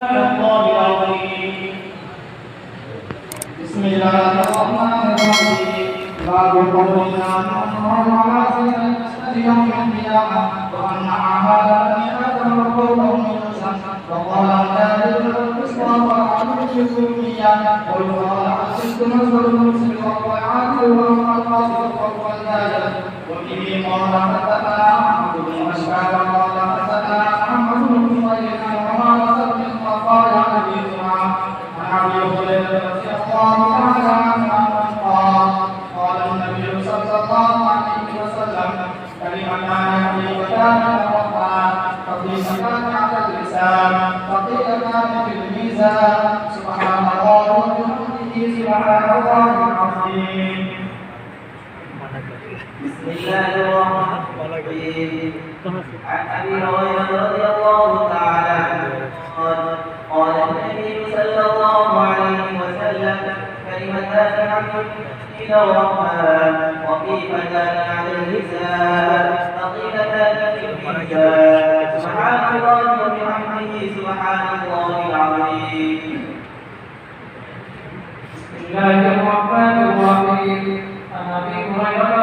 الله العظيم. بسم الله الرحمن الرحيم. باب قولنا نحن على سنة يوم القيامة وأن أعمال بني آدم ربهم يوسف وقال ذلك القسط وعدل الذرية قل قال القسط مصدر المسلم وهو العادل وهو القاصد وهو الزاجر وبه قال حدثنا أحمد بن أشعث قال حدثنا محمد بن طيب قال عن ابي زرعه عن ابي هريره رضي الله تعالى عنه قال النبي صلى الله عليه وسلم كلمتان حبيبتان الرحمن خفيفتان على اللسان ثقيلتان في الميزان سبحان الله وبحمده سبحان الله العظيم. بسم الله الرحمن الرحيم. عن ابي هريره رضي الله تعالى عنه قال النبي صلى الله عليه وسلم كلمتان حبيبتان الرحمن خفيفتان على اللسان ثقيلتان في الميزان سبحان الله وبحمده سبحان الله العظيم. بسم الله الرحمن الرحيم. عن ابي هريره